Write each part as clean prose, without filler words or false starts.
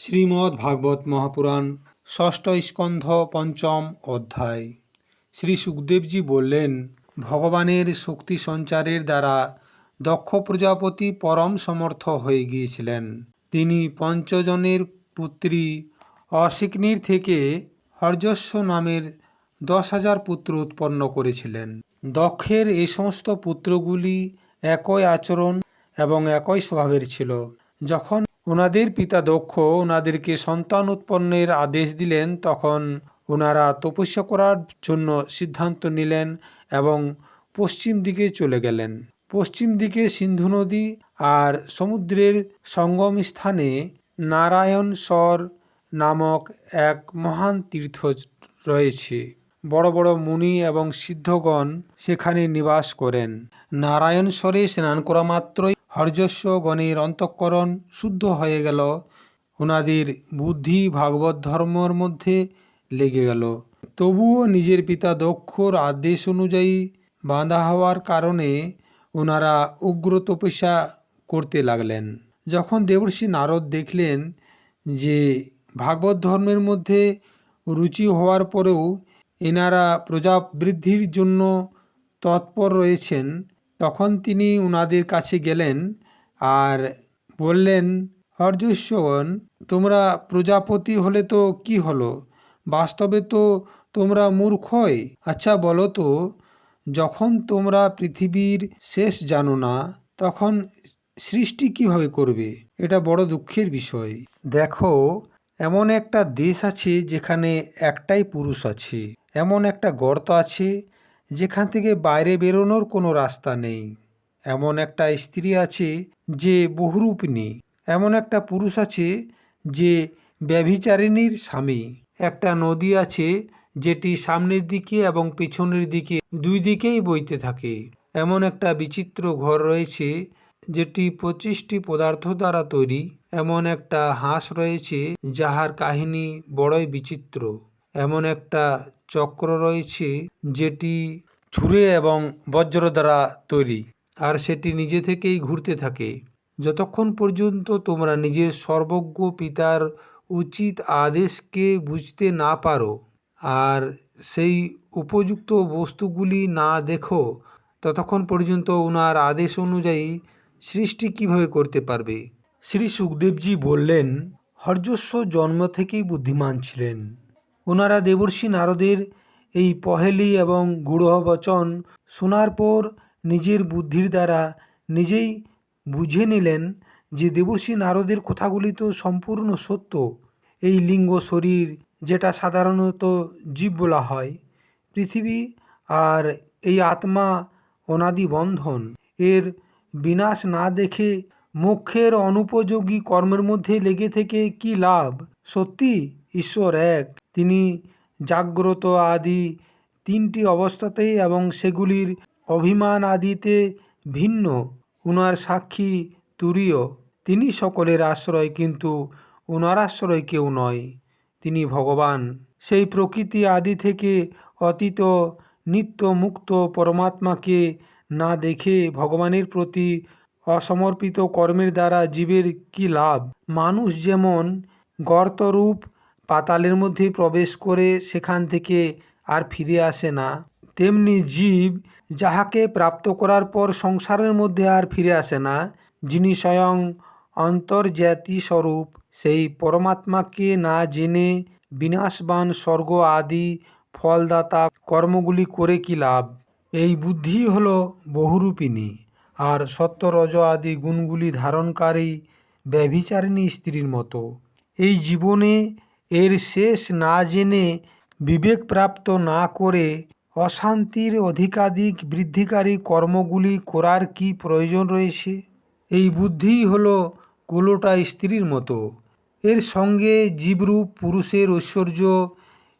শ্রীমদ্ ভাগবত মহাপুরাণ ষষ্ঠ স্কন্ধ পঞ্চম অধ্যায়। শ্রী সুখদেবজি বললেন, ভগবানের শক্তি সঞ্চারের দ্বারা দক্ষ প্রজাপতি পরম সমর্থ হয়ে গিয়েছিলেন। তিনি পঞ্চজনের পুত্রী অশিকনির থেকে হর্যস্ব নামের 10,000 পুত্র উৎপন্ন করেছিলেন। দক্ষের এই সমস্ত পুত্রগুলি একই আচরণ এবং একই স্বভাবের ছিল। যখন ওনাদের পিতা দক্ষ ওনাদেরকে সন্তান উৎপন্নের আদেশ দিলেন, তখন ওনারা তপস্যা করার জন্য সিদ্ধান্ত নিলেন এবং পশ্চিম দিকে চলে গেলেন। পশ্চিম দিকে সিন্ধু নদী আর সমুদ্রের সঙ্গম স্থানে নারায়ণস্বর নামক এক মহান তীর্থ রয়েছে। বড় বড় মুনি এবং সিদ্ধগণ সেখানে নিবাস করেন। নারায়ণস্বরে স্নান করা মাত্রই হর্যস্ব গণের অন্তঃকরণ শুদ্ধ হয়ে গেল। ওনাদের বুদ্ধি ভাগবত ধর্মের মধ্যে লেগে গেল। তবুও নিজের পিতা দক্ষর আদেশ অনুযায়ী বাঁধা হওয়ার কারণে ওনারা উগ্র তপস্যা করতে লাগলেন। যখন দেবর্ষি নারদ দেখলেন যে ভাগবত ধর্মের মধ্যে রুচি হওয়ার পরেও এনারা প্রজা বৃদ্ধির জন্য তৎপর রয়েছেন, তখন তিনি ওনাদের কাছে গেলেন আর বললেন, হর্যস্বগণ, তোমরা প্রজাপতি হলে তো কি হলো? বাস্তবে তো তোমরা মূর্খই। আচ্ছা বলো তো, যখন তোমরা পৃথিবীর শেষ জানো না, তখন সৃষ্টি কিভাবে করবে? এটা বড় দুঃখের বিষয়। দেখো, এমন একটা দেশ আছে যেখানে একটাই পুরুষ আছে, এমন একটা গর্ত আছে যেখান থেকে বাইরে বেরোনোর কোনো রাস্তা নেই, এমন একটা স্ত্রী আছে যে বহুরূপিণী, এমন একটা পুরুষ আছে যে ব্যভিচারিণীর স্বামী, একটা নদী আছে যেটি সামনের দিকে এবং পেছনের দিকে দুই দিকেই বইতে থাকে, এমন একটা বিচিত্র ঘর রয়েছে যেটি 25টি পদার্থ দ্বারা তৈরি, এমন একটা হাঁস রয়েছে যাহার কাহিনী বড়ই বিচিত্র, এমন একটা চক্র রয়েছে যেটি ছুরে এবং বজ্র দ্বারা তৈরি, আর সেটি নিজে থেকেই ঘুরতে থাকে। যতক্ষণ পর্যন্ত তোমরা নিজের সর্বজ্ঞ পিতার উচিত আদেশকে বুঝতে না পারো আর সেই উপযুক্ত বস্তুগুলি না দেখো, ততক্ষণ পর্যন্ত ওনার আদেশ অনুযায়ী সৃষ্টি কিভাবে করতে পারবে? শ্রী সুখদেবজি বললেন, হর্যস্ব জন্ম থেকেই বুদ্ধিমান ছিলেন। ওনারা দেবর্ষি নারদের এই পহেলি এবং গূঢ় বচন শোনার পর নিজের বুদ্ধির দ্বারা নিজেই বুঝে নিলেন যে দেবর্ষি নারদের কথাগুলি তো সম্পূর্ণ সত্য। এই লিঙ্গ শরীর, যেটা সাধারণত জীব বলা হয়, পৃথিবী আর এই আত্মা অনাদি বন্ধন, এর বিনাশ না দেখে মোক্ষের অনুপযোগী কর্মের মধ্যে লেগে থেকে কি লাভ? সত্যি ঈশ্বর এক, তিনি জাগ্রত আদি 3টি অবস্থাতেই এবং সেগুলির অভিমান আদিতে ভিন্ন। ওনার সাক্ষী তুরীয়, তিনি সকলের আশ্রয়, কিন্তু ওনার আশ্রয় কেউ নয়। তিনি ভগবান, সেই প্রকৃতি আদি থেকে অতীত নিত্য মুক্ত পরমাত্মাকে না দেখে ভগবানের প্রতি অসমর্পিত কর্মের দ্বারা জীবের কি লাভ? মানুষ যেমন গর্তরূপ পাতালের মধ্যে প্রবেশ করে সেখান থেকে আর ফিরে আসে না, তেমনি জীব যাহাকে প্রাপ্ত করার পর সংসারের মধ্যে আর ফিরে আসে না, যিনি স্বয়ং অন্তর্জ্যোতি স্বরূপ, সেই পরমাত্মাকে না জেনে বিনাশবান স্বর্গ আদি ফলদাতা কর্মগুলি করে কি লাভ? এই বুদ্ধি হল বহুরূপিণী আর সত্য রজ আদি গুণগুলি ধারণকারী ব্যভিচারিণী স্ত্রীর মতো। এই জীবনে এর শেষ না জেনে বিবেক প্রাপ্ত না করে অশান্তির অধিকাধিক বৃদ্ধিকারী কর্মগুলি করার কি প্রয়োজন রয়েছে? এই বুদ্ধিই হল কুলোটা স্ত্রীর মতো। এর সঙ্গে জীবরূপ পুরুষের ঐশ্বর্য,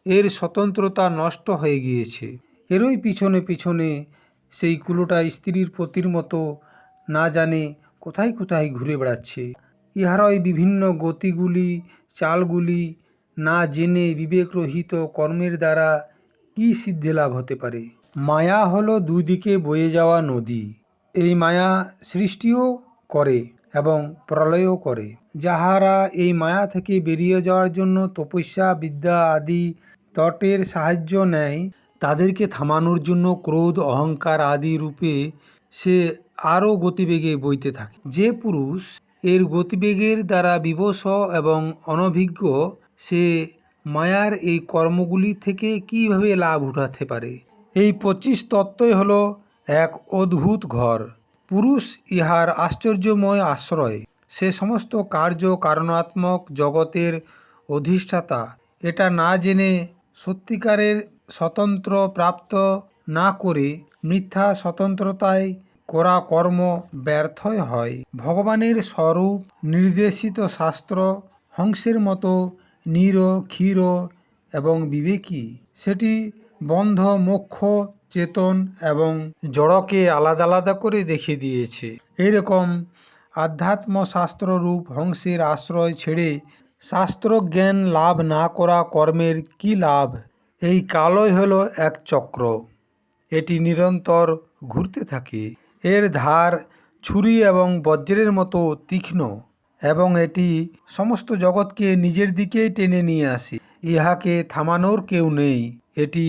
এর স্বতন্ত্রতা নষ্ট হয়ে গিয়েছে। এরই পিছনে পিছনে সেই কুলোটা স্ত্রীর পতির মতো না জানে কোথায় কোথায় ঘুরে বেড়াচ্ছে। ইহারই বিভিন্ন গতিগুলি, চালগুলি না জেনে বিবেকরহিত কর্মের দ্বারা কি সিদ্ধিলাভ হতে পারে? মায়া হলো দুই দিকে বয়ে যাওয়া নদী। এই মায়া সৃষ্টিও করে এবং প্রলয়ও করে। যাহারা এই মায়া থেকে বেরিয়ে যাওয়ার জন্য তপস্যা বিদ্যা আদি তটের সাহায্য নেয়, তাদেরকে থামানোর জন্য ক্রোধ অহংকার আদি রূপে সে আরও গতিবেগে বইতে থাকে। যে পুরুষ এর গতিবেগের দ্বারা বিবশ এবং অনভিজ্ঞ, সে মায়ার এই কর্মগুলি থেকে কিভাবে লাভ উঠাতে পারে? এই 25 তত্ত্বই হল এক অদ্ভুত ঘর। পুরুষ ইহার আশ্চর্যময় আশ্রয়। সে সমস্ত কার্য কারণাত্মক জগতের অধিষ্ঠাতা। এটা না জেনে সত্যিকারের স্বতন্ত্র প্রাপ্ত না করে মিথ্যা স্বতন্ত্রতায় করা কর্ম ব্যর্থই হয়। ভগবানের স্বরূপ নির্দেশিত শাস্ত্র হংসের মতো নীর ক্ষীর এবং বিবেকী। সেটি বন্ধ মোক্ষ চেতন এবং জড়কে আলাদা আলাদা করে দেখিয়ে দিয়েছে। এইরকম আধ্যাত্ম শাস্ত্ররূপ হংসের আশ্রয় ছেড়ে শাস্ত্রজ্ঞান লাভ না করা কর্মের কি লাভ? এই কালই হলো এক চক্র। এটি নিরন্তর ঘুরতে থাকে। এর ধার ছুরি এবং বজ্রের মতো তীক্ষ্ণ এবং এটি সমস্ত জগৎকে নিজের দিকেই টেনে নিয়ে আসে। ইহাকে থামানোর কেউ নেই। এটি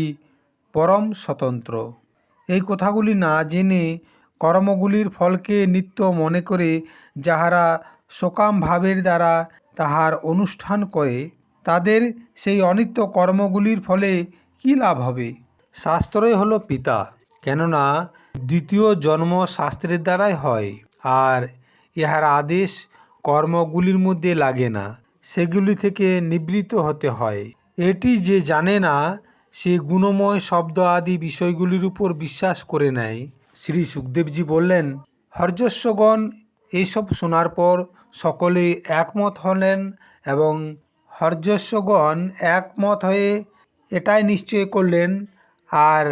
পরম স্বতন্ত্র। এই কথাগুলি না জেনে কর্মগুলির ফলকে নিত্য মনে করে যাহারা সকাম ভাবের দ্বারা তাহার অনুষ্ঠান করে, তাদের সেই অনিত্য কর্মগুলির ফলে কি লাভ হবে? শাস্ত্রই হলো পিতা, কেননা দ্বিতীয় জন্ম শাস্ত্রের দ্বারাই হয়, আর ইহার আদেশ কর্মগুলির মধ্যে লাগে না, সেগুলি থেকে নিবৃত্ত হতে হয়। এটি যে জানে না, সে গুণময় শব্দ আদি বিষয়গুলির উপর বিশ্বাস করে নেয়। শ্রী সুখদেবজি বললেন, হর্যস্বগণ এইসব শোনার পর সকলে একমত হলেন এবং হর্যস্বগণ একমত হয়ে এটাই নিশ্চয় করলেন আর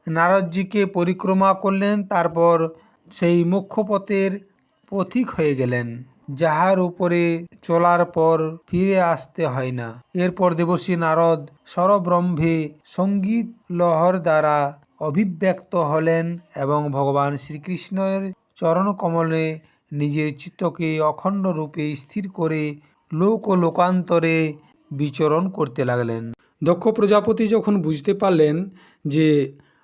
নারদজিকে পরিক্রমা করলেন। তারপর সেই মোক্ষপথের পথিক হয়ে গেলেন, যাহার উপরে চলার পর ফিরে আসতে হয় না। এরপর দেবর্ষি নারদ স্বরব্রহ্মে সঙ্গীত লহর দ্বারা অভিব্যক্ত হলেন এবং ভগবান শ্রীকৃষ্ণের চরণকমলে নিজের চিত্তকে অখণ্ড রূপে স্থির করে লোক ও লোকান্তরে বিচরণ করতে লাগলেন। দক্ষ প্রজাপতি যখন বুঝতে পারলেন যে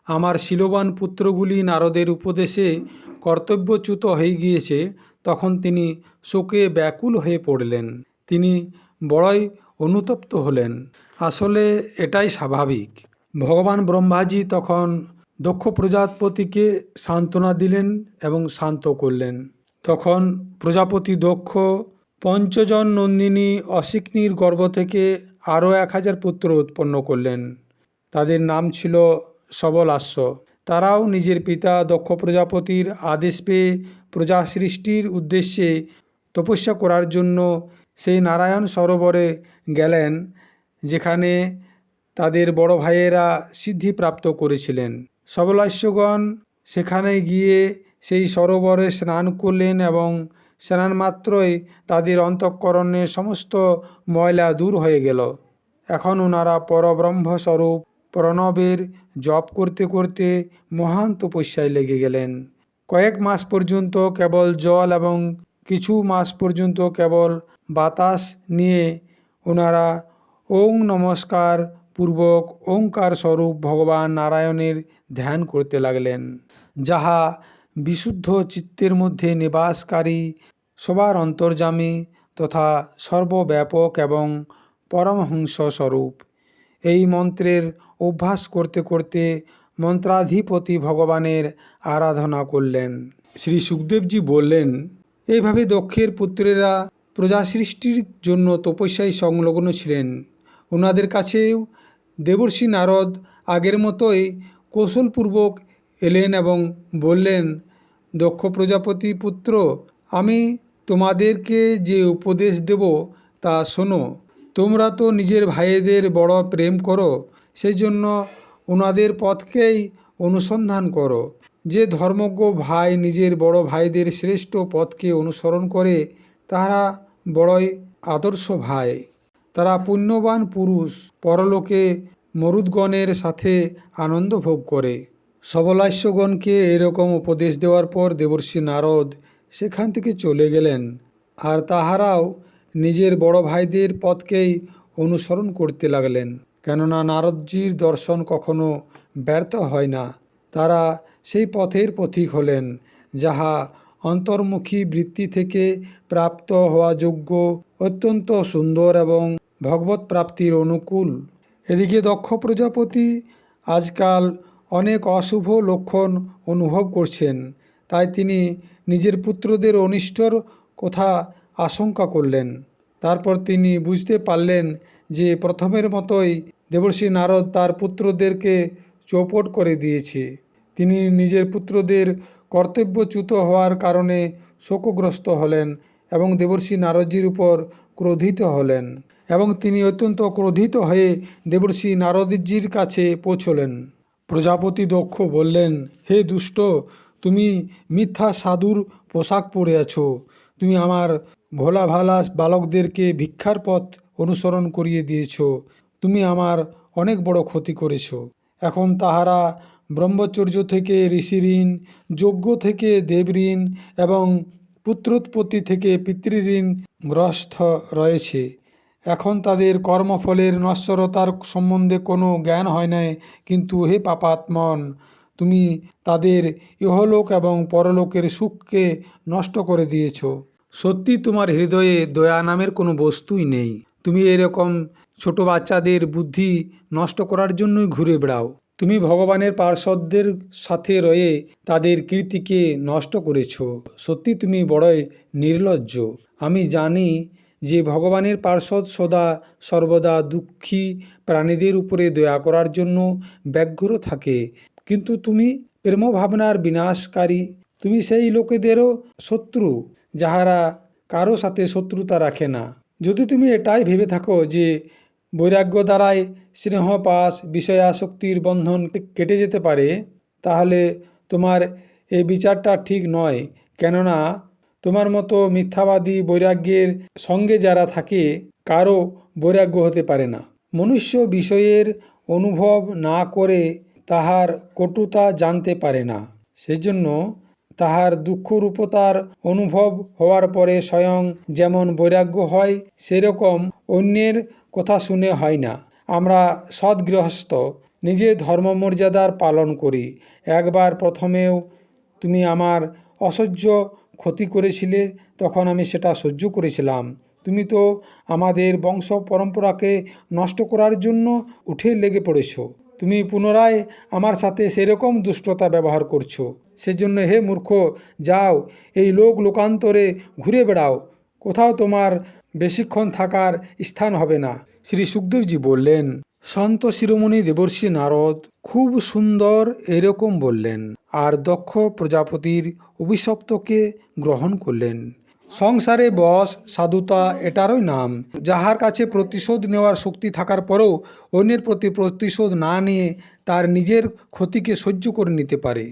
আমার শীলবান পুত্রগুলি নারদের উপদেশে কর্তব্যচ্যুত হয়ে গিয়েছে, তখন তিনি শোকে ব্যাকুল হয়ে পড়লেন। তিনি বড়ই অনুতপ্ত হলেন। আসলে এটাই স্বাভাবিক। ভগবান ব্রহ্মাজি তখন দক্ষ প্রজাপতিকে সান্ত্বনা দিলেন এবং শান্ত করলেন। তখন প্রজাপতি দক্ষ পঞ্চজন নন্দিনী অশিকনির গর্ভ থেকে আরও 1000 পুত্র উৎপন্ন করলেন। তাদের নাম ছিল সবলাস্য। তারাও নিজের পিতা দক্ষ প্রজাপতির আদেশ পেয়ে প্রজা সৃষ্টির উদ্দেশ্যে তপস্যা করার জন্য সেই নারায়ণ সরোবরে গেলেন, যেখানে তাদের বড় ভাইয়েরা সিদ্ধিপ্রাপ্ত করেছিলেন। সবলাস্যগণ সেখানে গিয়ে সেই সরোবরে স্নান করলেন এবং স্নান মাত্রই তাদের অন্তঃকরণে সমস্ত ময়লা দূর হয়ে গেল। এখন ওনারা পরব্রহ্মস্বরূপ প্রণবের জপ করতে করতে মহান তপস্যায় লেগে গেলেন। কয়েক মাস পর্যন্ত কেবল জল এবং কিছু মাস পর্যন্ত কেবল বাতাস নিয়ে ওনারা ওং নমস্কার পূর্বক ওঙ্কার স্বরূপ ভগবান নারায়ণের ধ্যান করতে লাগলেন, যাহা বিশুদ্ধ চিত্তের মধ্যে নিবাসকারী, সবার অন্তর্যামী তথা সর্বব্যাপক এবং পরমহংস স্বরূপ। এই মন্ত্রের অভ্যাস করতে করতে মন্ত্রাধিপতি ভগবানের আরাধনা করলেন। শ্রী সুখদেবজি বললেন, এইভাবে দক্ষের পুত্রেরা প্রজা সৃষ্টির জন্য তপস্যায় সংলগ্ন ছিলেন। ওনাদের কাছেও দেবর্ষি নারদ আগের মতোই কৌশলপূর্বক এলেন এবং বললেন, দক্ষ প্রজাপতি পুত্র, আমি তোমাদেরকে যে উপদেশ দেব তা শোনো। তোমরা তো নিজের ভাইদের বড় প্রেম করো, সেই জন্য ওনাদের পথকেই অনুসন্ধান করো। যে ধর্মজ্ঞ ভাই নিজের বড় ভাইদের শ্রেষ্ঠ পথকে অনুসরণ করে, তাহারা বড়ই আদর্শ ভাই। তারা পুণ্যবান পুরুষ, পরলোকে মরুদ্গণের সাথে আনন্দ ভোগ করে। সবলাস্যগণকে এরকম উপদেশ দেওয়ার পর দেবর্ষি নারদ সেখান থেকে চলে গেলেন। আর তাহারাও নিজের বড় ভাইদের পথকেই অনুসরণ করতে লাগলেন, কেননা নারদজির দর্শন কখনো ব্যর্থ হয় না। তারা সেই পথের পথিক হলেন, যাহা অন্তর্মুখী বৃত্তি থেকে প্রাপ্ত হওয়া যোগ্য, অত্যন্ত সুন্দর এবং ভগবৎ প্রাপ্তির অনুকূল। এদিকে দক্ষ প্রজাপতি আজকাল অনেক অশুভ লক্ষণ অনুভব করছেন, তাই তিনি নিজের পুত্রদের অনিষ্টর কথা আশঙ্কা করলেন। তারপর তিনি বুঝতে পারলেন যে প্রথমের মতোই দেবর্ষি নারদ তার পুত্রদেরকে চৌপট করে দিয়েছে। তিনি নিজের পুত্রদের কর্তব্যচ্যুত হওয়ার কারণে শোকগ্রস্ত হলেন এবং দেবর্ষি নারদজির উপর ক্রোধিত হলেন, এবং তিনি অত্যন্ত ক্রোধিত হয়ে দেবর্ষি নারদজির কাছে পৌঁছলেন। প্রজাপতি দক্ষ বললেন, হে দুষ্ট, তুমি মিথ্যা সাধুর পোশাক পরে আছো। তুমি আমার ভোলা ভালা বালকদেরকে ভিক্ষার পথ অনুসরণ করিয়ে দিয়েছ। তুমি আমার অনেক বড় ক্ষতি করেছ। এখন তাহারা ব্রহ্মচর্য থেকে ঋষিঋণ, যজ্ঞ থেকে দেবঋণ এবং পুত্রোৎপত্তি থেকে পিতৃঋণ গ্রস্ত রয়েছে। এখন তাদের কর্মফলের নশ্বরতার সম্বন্ধে কোনো জ্ঞান হয় নাই। কিন্তু হে পাপাত্মন, তুমি তাদের ইহলোক এবং পরলোকের সুখকে নষ্ট করে দিয়েছ। সত্যি তোমার হৃদয়ে দয়া নামের কোনো বস্তুই নেই। তুমি এরকম ছোট বাচ্চাদের বুদ্ধি নষ্ট করার জন্যই ঘুরে বেড়াও। তুমি ভগবানের পার্ষদদের সাথে রয়ে তাদের কীর্তিকে নষ্ট করেছ। সত্যি তুমি বড়ই নির্লজ্জ। আমি জানি যে ভগবানের পার্ষদ সদা সর্বদা দুঃখী প্রাণীদের উপরে দয়া করার জন্য ব্যগ্র থাকে, কিন্তু তুমি প্রেমভাবনার বিনাশকারী। তুমি সেই লোকেদেরও শত্রু যাহারা কারো সাথে শত্রুতা রাখে না। যদি তুমি এটাই ভেবে থাকো যে বৈরাগ্য দ্বারাই স্নেহপাশ বিষয়াসক্তির বন্ধন কেটে যেতে পারে, তাহলে তোমার এই বিচারটা ঠিক নয়। কেননা তোমার মতো মিথ্যাবাদী বৈরাগ্যের সঙ্গে যারা থাকে, কারো বৈরাগ্য হতে পারে না। মনুষ্য বিষয়ের অনুভব না করে তাহার কটুতা জানতে পারে না। সেজন্য তাহার দুঃখরূপতার অনুভব হওয়ার পরে স্বয়ং যেমন বৈরাগ্য হয়, সেরকম অন্যের কথা শুনে হয় না। আমরা সদ্গৃহস্থ, নিজের ধর্মমর্যাদার পালন করি। একবার প্রথমেও তুমি আমার অসহ্য ক্ষতি করেছিলে, তখন আমি সেটা সহ্য করেছিলাম। তুমি তো আমাদের বংশ পরম্পরাকে নষ্ট করার জন্য উঠে লেগে পড়েছ। তুমি পুনরায় আমার সাথে সেরকম দুষ্টতা ব্যবহার করছো। সেজন্য হে মূর্খ, যাও, এই লোকান্তরে ঘুরে বেড়াও। কোথাও তোমার বেশিক্ষণ থাকার স্থান হবে না। শ্রী সুখদেবজি বললেন, সন্ত শিরোমণি দেবর্ষি নারদ খুব সুন্দর এরকম বললেন, আর দক্ষ প্রজাপতির অভিশপ্তকে গ্রহণ করলেন। সংসারে বশ সাধুতা এটারই নাম। যাহার কাছে প্রতিশোধ নেওয়ার শক্তি থাকার পরেও অন্যের প্রতি প্রতিশোধ না নিয়ে তার নিজের ক্ষতিকে সহ্য করে নিতে পারে।